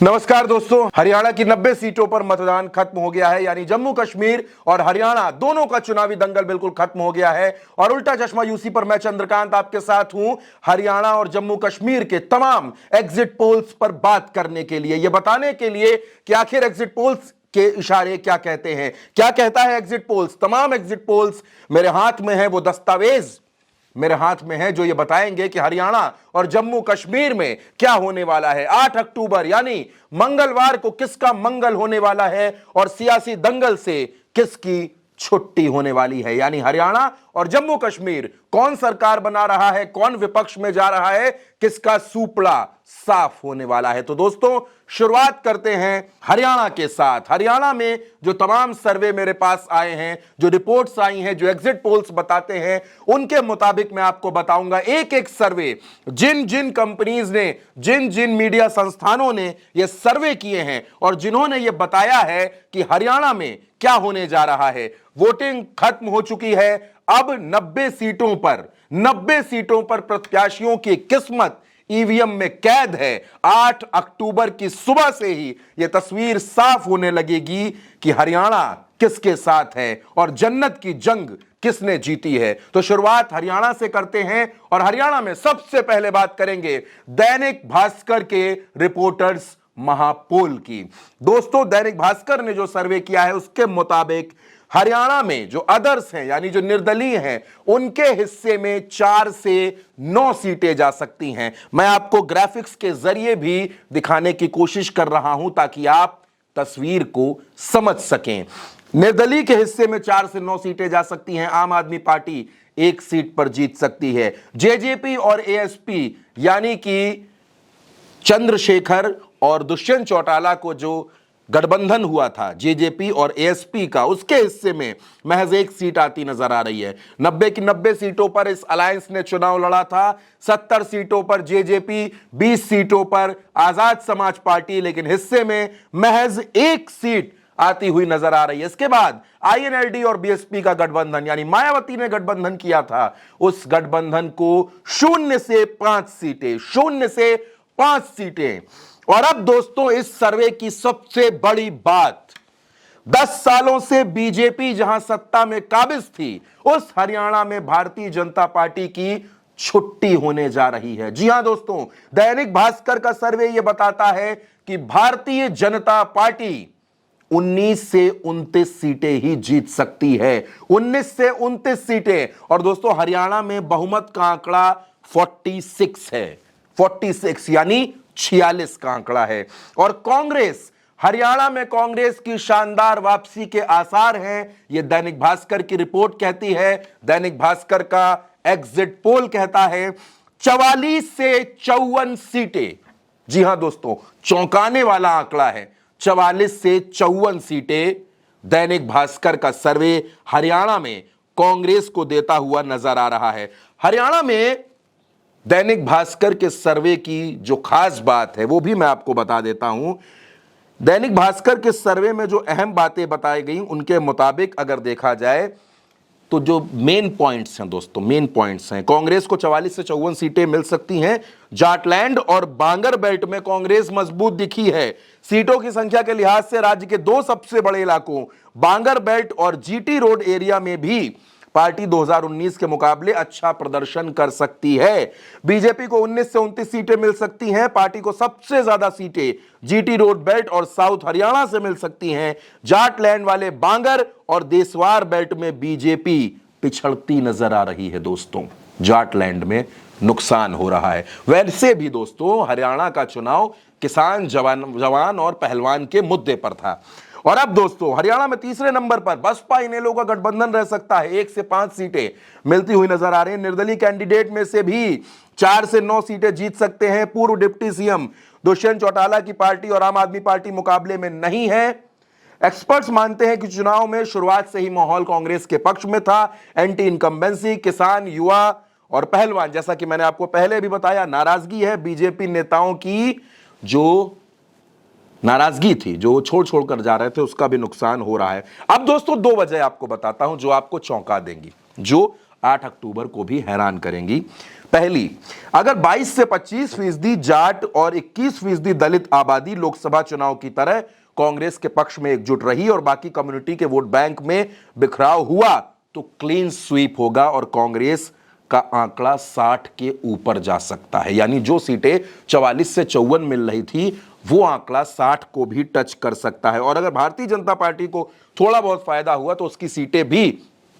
नमस्कार दोस्तों, हरियाणा की 90 सीटों पर मतदान खत्म हो गया है। यानी जम्मू कश्मीर और हरियाणा दोनों का चुनावी दंगल बिल्कुल खत्म हो गया है। और उल्टा चश्मा यूसी पर मैं चंद्रकांत आपके साथ हूं, हरियाणा और जम्मू कश्मीर के तमाम एग्जिट पोल्स पर बात करने के लिए, यह बताने के लिए कि आखिर एग्जिट पोल्स के इशारे क्या कहते हैं, क्या कहता है एग्जिट पोल्स। तमाम एग्जिट पोल्स मेरे हाथ में है, वो दस्तावेज मेरे हाथ में है जो ये बताएंगे कि हरियाणा और जम्मू कश्मीर में क्या होने वाला है। 8 अक्टूबर यानी मंगलवार को किसका मंगल होने वाला है और सियासी दंगल से किसकी छुट्टी होने वाली है। यानी हरियाणा और जम्मू कश्मीर, कौन सरकार बना रहा है, कौन विपक्ष में जा रहा है, किसका सूपड़ा साफ होने वाला है। तो दोस्तों, शुरुआत करते हैं हरियाणा के साथ। हरियाणा में जो तमाम सर्वे मेरे पास आए हैं, जो रिपोर्ट्स आई हैं, जो एग्जिट पोल्स बताते हैं, उनके मुताबिक मैं आपको बताऊंगा एक एक सर्वे, जिन जिन कंपनीज ने, जिन जिन मीडिया संस्थानों ने ये सर्वे किए हैं और जिन्होंने ये बताया है कि हरियाणा में क्या होने जा रहा है। वोटिंग खत्म हो चुकी है। अब 90 सीटों पर प्रत्याशियों की किस्मत ईवीएम में कैद है। 8 अक्टूबर की सुबह से ही यह तस्वीर साफ होने लगेगी कि हरियाणा किसके साथ है और जन्नत की जंग किसने जीती है। तो शुरुआत हरियाणा से करते हैं और हरियाणा में सबसे पहले बात करेंगे दैनिक भास्कर के रिपोर्टर्स महापोल की। दोस्तों, दैनिक भास्कर ने जो सर्वे किया है उसके मुताबिक हरियाणा में जो अदर्स हैं, यानी जो निर्दलीय हैं, उनके हिस्से में 4 से 9 सीटें जा सकती हैं। मैं आपको ग्राफिक्स के जरिए भी दिखाने की कोशिश कर रहा हूं ताकि आप तस्वीर को समझ सकें। निर्दलीय के हिस्से में 4 से 9 सीटें जा सकती हैं। आम आदमी पार्टी 1 सीट पर जीत सकती है। जेजेपी और एएसपी यानी कि चंद्रशेखर और दुष्यंत चौटाला को जो गठबंधन हुआ था जेजेपी और एएसपी का, उसके हिस्से में महज 1 सीट आती नजर आ रही है। 90 की 90 सीटों पर इस अलायंस ने चुनाव लड़ा था। 70 सीटों पर जेजेपी, 20 सीटों पर आजाद समाज पार्टी, लेकिन हिस्से में महज 1 सीट आती हुई नजर आ रही है। इसके बाद आईएनएलडी और बीएसपी का गठबंधन, यानी मायावती ने गठबंधन किया था, उस गठबंधन को 0 से 5 सीटें। और अब दोस्तों, इस सर्वे की सबसे बड़ी बात, 10 सालों से बीजेपी जहां सत्ता में काबिज थी, उस हरियाणा में भारतीय जनता पार्टी की छुट्टी होने जा रही है। जी हां दोस्तों, दैनिक भास्कर का सर्वे यह बताता है कि भारतीय जनता पार्टी 19 से 29 सीटें ही जीत सकती है। 19 से 29 सीटें। और दोस्तों, हरियाणा में बहुमत का आंकड़ा 46 है। 46 यानी 46 का आंकड़ा है। और कांग्रेस, हरियाणा में कांग्रेस की शानदार वापसी के आसार हैं, यह दैनिक भास्कर की रिपोर्ट कहती है। दैनिक भास्कर का एग्जिट पोल कहता है 44 से 54 सीटें। जी हां दोस्तों, चौंकाने वाला आंकड़ा है। 44 से 54 सीटें दैनिक भास्कर का सर्वे हरियाणा में कांग्रेस को देता हुआ नजर आ रहा है। हरियाणा में दैनिक भास्कर के सर्वे की जो खास बात है वो भी मैं आपको बता देता हूं। दैनिक भास्कर के सर्वे में जो अहम बातें बताई गई, उनके मुताबिक अगर देखा जाए तो जो मेन पॉइंट्स हैं दोस्तों, मेन पॉइंट्स हैं, कांग्रेस को 44 से 54 सीटें मिल सकती हैं। जाटलैंड और बांगर बेल्ट में कांग्रेस मजबूत दिखी है। सीटों की संख्या के लिहाज से राज्य के 2 सबसे बड़े इलाकों बांगर बेल्ट और जीटी रोड एरिया में भी पार्टी 2019 के मुकाबले अच्छा प्रदर्शन कर सकती है। बीजेपी को 19 से 29 सीटें मिल सकती हैं। पार्टी को सबसे ज्यादा सीटें जीटी रोड बेल्ट और साउथ हरियाणा से मिल सकती हैं। जाटलैंड वाले बांगर और देसवार बेल्ट में बीजेपी पिछड़ती नजर आ रही है। दोस्तों, जाटलैंड में नुकसान हो रहा है। वैसे भी दोस्तों, हरियाणा का चुनाव किसान, जवान और पहलवान के मुद्दे पर था। और अब दोस्तों, हरियाणा में तीसरे नंबर पर बसपा इनेलो का गठबंधन रह सकता है। 1 से 5 सीटें मिलती हुई नजर आ रही है। निर्दलीय कैंडिडेट में से भी 4 से 9 सीटें जीत सकते हैं। पूर्व डिप्टी सीएम दुष्यंत चौटाला की पार्टी और आम आदमी पार्टी मुकाबले में नहीं है। एक्सपर्ट्स मानते हैं कि चुनाव में शुरुआत से ही माहौल कांग्रेस के पक्ष में था। एंटी इनकम्बेंसी, किसान, युवा और पहलवान, जैसा कि मैंने आपको पहले भी बताया, नाराजगी है। बीजेपी नेताओं की जो नाराजगी थी, जो छोड़ कर जा रहे थे, उसका भी नुकसान हो रहा है। अब दोस्तों, 2 वजह आपको बताता हूं जो आपको चौंका देंगी, जो 8 अक्टूबर को भी हैरान करेंगी। पहली, अगर 22 से 25% जाट और 21% दलित आबादी लोकसभा चुनाव की तरह कांग्रेस के पक्ष में एकजुट रही और बाकी कम्युनिटी के वोट बैंक में बिखराव हुआ तो क्लीन स्वीप होगा और कांग्रेस का आंकड़ा 60 के ऊपर जा सकता है। यानी जो सीटें 44 से 54 मिल रही थी वो आंकड़ा 60 को भी टच कर सकता है। और अगर भारतीय जनता पार्टी को थोड़ा बहुत फायदा हुआ तो उसकी सीटें भी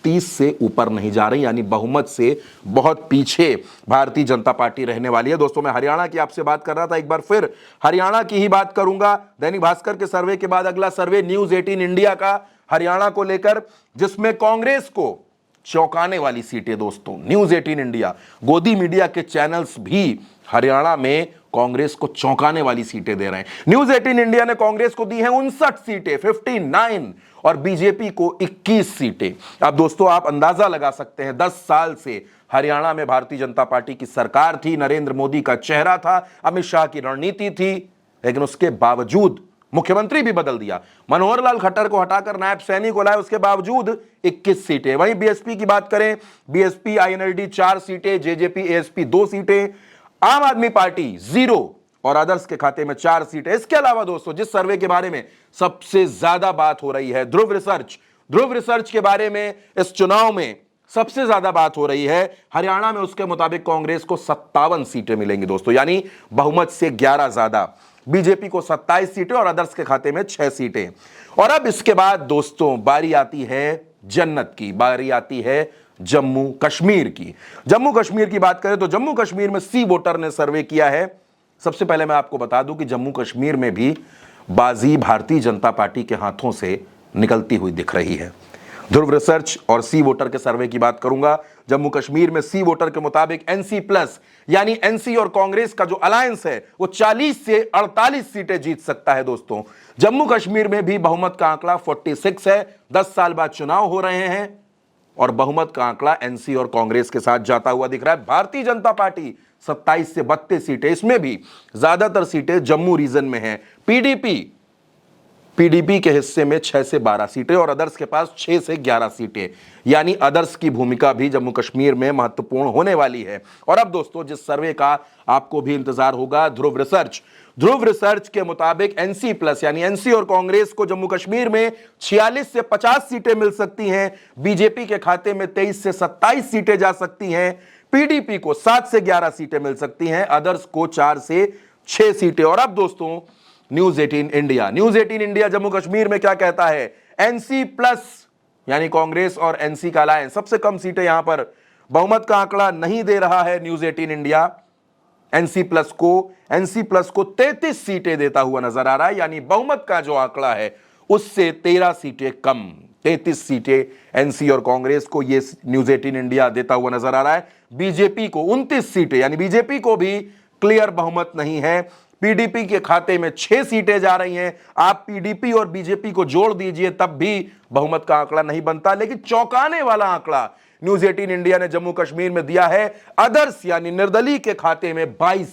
30 से ऊपर नहीं जा रही, यानी बहुमत से बहुत पीछे भारतीय जनता पार्टी रहने वाली है। दोस्तों, मैं हरियाणा की आपसे बात कर रहा था, एक बार फिर हरियाणा की ही बात करूंगा। दैनिक भास्कर के सर्वे के बाद अगला सर्वे न्यूज 18 इंडिया का हरियाणा को लेकर, जिसमें कांग्रेस को चौंकाने वाली सीटें। दोस्तों, न्यूज 18 इंडिया, गोदी मीडिया के चैनल्स भी हरियाणा में कांग्रेस को चौंकाने वाली सीटें दे रहे हैं। न्यूज 18 इंडिया ने कांग्रेस को दी है 59 सीटें, 59, और बीजेपी को 21 सीटें। अब दोस्तों, आप अंदाजा लगा सकते हैं, 10 साल से हरियाणा में भारतीय जनता पार्टी की सरकार थी, नरेंद्र मोदी का चेहरा था, अमित शाह की रणनीति थी, लेकिन उसके बावजूद मुख्यमंत्री भी बदल दिया। मनोहर लाल खट्टर को हटाकर नायब सैनी को लाए, उसके बावजूद 21 सीटें। वहीं बीएसपी की बात करें, बीएसपी आईएनएलडी 4 सीटें, जेजेपी एएसपी 2 सीटें, आम आदमी पार्टी 0 और अदर्स के खाते में 4 सीटें। इसके अलावा दोस्तों, जिस सर्वे के बारे में सबसे ज्यादा बात हो रही है, ध्रुव रिसर्च के बारे में इस चुनाव में सबसे ज्यादा बात हो रही है, हरियाणा में उसके मुताबिक कांग्रेस को 57 सीटें मिलेंगी दोस्तों, यानी बहुमत से 11 ज्यादा। बीजेपी को 27 सीटें और अदर्स के खाते में 6 सीटें। और अब इसके बाद दोस्तों बारी आती है जन्नत की, बारी आती है जम्मू कश्मीर की। जम्मू कश्मीर की बात करें तो जम्मू कश्मीर में सी वोटर ने सर्वे किया है। सबसे पहले मैं आपको बता दूं कि जम्मू कश्मीर में भी बाजी भारतीय जनता पार्टी के हाथों से निकलती हुई दिख रही है। ध्रुव रिसर्च और सी वोटर के सर्वे की बात करूंगा। जम्मू कश्मीर में सी वोटर के मुताबिक एनसी प्लस, यानी एनसी और कांग्रेस का जो अलायंस है वो 40 से 48 सीटें जीत सकता है। दोस्तों, जम्मू कश्मीर में भी बहुमत का आंकड़ा 46 है। 10 साल बाद चुनाव हो रहे हैं और बहुमत का आंकड़ा एनसी और कांग्रेस के साथ जाता हुआ दिख रहा है। भारतीय जनता पार्टी 27 से 32 सीटें, इसमें भी ज्यादातर सीटें जम्मू रीजन में हैं। पीडीपी के हिस्से में 6 से 12 सीटें और अदर्स के पास 6 से 11 सीटें, यानी अदर्स की भूमिका भी जम्मू कश्मीर में महत्वपूर्ण होने वाली है। और अब दोस्तों, जिस सर्वे का आपको भी इंतजार होगा, ध्रुव रिसर्च के मुताबिक एनसी प्लस, यानी एनसी और कांग्रेस को जम्मू कश्मीर में 46 से 50 सीटें मिल सकती हैं। बीजेपी के खाते में 23 से 27 सीटें जा सकती हैं। पीडीपी को 7 से 11 सीटें मिल सकती हैं, अदर्स को 4 से 6 सीटें। और अब दोस्तों, न्यूज 18 इंडिया जम्मू कश्मीर में क्या कहता है? एनसी प्लस, यानी कांग्रेस और एनसी का अलायंस, सबसे कम सीटें यहां पर, बहुमत का आंकड़ा नहीं दे रहा है न्यूज 18 इंडिया। एनसी प्लस को 33 सीटें देता हुआ नजर आ रहा है, यानी बहुमत का जो आंकड़ा है उससे 13 सीटें कम, 33 सीटें एनसी और कांग्रेस को ये न्यूज 18 इंडिया देता हुआ नजर आ रहा है। बीजेपी को 29 सीटें, यानी बीजेपी को भी क्लियर बहुमत नहीं है। पीडीपी के खाते में 6 सीटें जा रही हैं। आप पीडीपी और बीजेपी को जोड़ दीजिए तब भी बहुमत का आंकड़ा नहीं बनता। लेकिन चौंकाने वाला आंकड़ा न्यूज 18 इंडिया ने जम्मू कश्मीर में दिया है। अदर्स यानी निर्दलीय के खाते में 22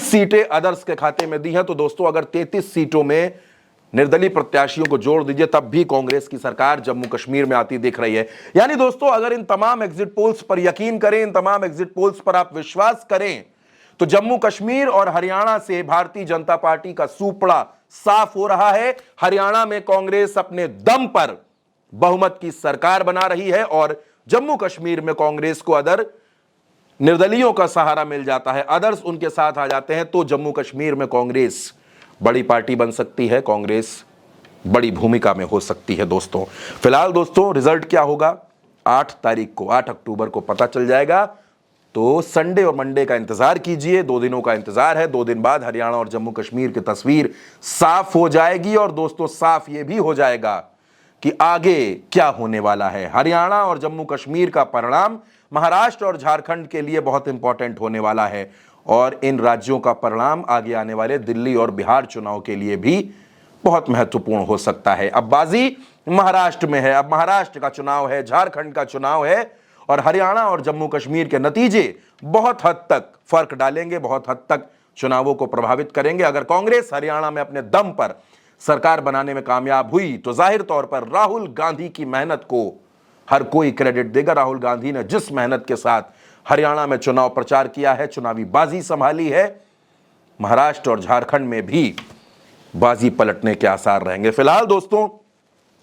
सीटें अदर्स के खाते में दी हैं। तो दोस्तों, अगर 33 सीटों में निर्दलीय प्रत्याशियों को जोड़ दीजिए तब भी कांग्रेस की सरकार जम्मू कश्मीर में आती दिख रही है। यानी दोस्तों, अगर इन तमाम एग्जिट पोल्स पर यकीन करें, इन तमाम एग्जिट पोल्स पर आप विश्वास करें, तो जम्मू कश्मीर और हरियाणा से भारतीय जनता पार्टी का सूपड़ा साफ हो रहा है। हरियाणा में कांग्रेस अपने दम पर बहुमत की सरकार बना रही है और जम्मू कश्मीर में कांग्रेस को अदर निर्दलीयों का सहारा मिल जाता है, अदर्स उनके साथ आ जाते हैं, तो जम्मू कश्मीर में कांग्रेस बड़ी पार्टी बन सकती है, कांग्रेस बड़ी भूमिका में हो सकती है। दोस्तों, फिलहाल दोस्तों, रिजल्ट क्या होगा 8 तारीख को, 8 अक्टूबर को पता चल जाएगा। तो संडे और मंडे का इंतजार कीजिए, 2 दिनों का इंतजार है। 2 दिन बाद हरियाणा और जम्मू कश्मीर की तस्वीर साफ हो जाएगी और दोस्तों, साफ यह भी हो जाएगा कि आगे क्या होने वाला है। हरियाणा और जम्मू कश्मीर का परिणाम महाराष्ट्र और झारखंड के लिए बहुत इंपॉर्टेंट होने वाला है और इन राज्यों का परिणाम आगे आने वाले दिल्ली और बिहार चुनाव के लिए भी बहुत महत्वपूर्ण हो सकता है। अब बाजी महाराष्ट्र में है, अब महाराष्ट्र का चुनाव है, झारखंड का चुनाव है और हरियाणा और जम्मू कश्मीर के नतीजे बहुत हद तक फर्क डालेंगे, बहुत हद तक चुनावों को प्रभावित करेंगे। अगर कांग्रेस हरियाणा में अपने दम पर सरकार बनाने में कामयाब हुई तो जाहिर तौर पर राहुल गांधी की मेहनत को हर कोई क्रेडिट देगा। राहुल गांधी ने जिस मेहनत के साथ हरियाणा में चुनाव प्रचार किया है, चुनावी बाजी संभाली है। महाराष्ट्र और झारखंड में भी बाजी पलटने के आसार रहेंगे। फिलहाल दोस्तों,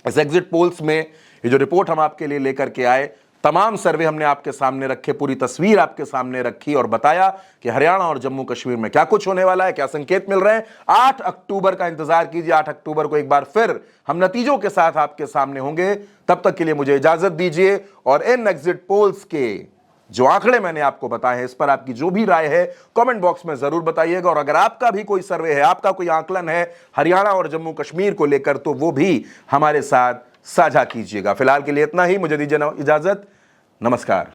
इस एग्जिट पोल्स में ये जो रिपोर्ट हम आपके लिए लेकर के आए, तमाम सर्वे हमने आपके सामने रखे, पूरी तस्वीर आपके सामने रखी और बताया कि हरियाणा और जम्मू कश्मीर में क्या कुछ होने वाला है, क्या संकेत मिल रहे हैं। 8 अक्टूबर का इंतजार कीजिए। 8 अक्टूबर को एक बार फिर हम नतीजों के साथ आपके सामने होंगे। तब तक के लिए मुझे इजाजत दीजिए और इन एग्जिट पोल्स के जो आंकड़े मैंने आपको बताए हैं, इस पर आपकी जो भी राय है कमेंट बॉक्स में जरूर बताइएगा। और अगर आपका भी कोई सर्वे है, आपका कोई आकलन है हरियाणा और जम्मू कश्मीर को लेकर, तो वो भी हमारे साथ साझा कीजिएगा। फिलहाल के लिए इतना ही, मुझे दीजिए इजाजत। नमस्कार।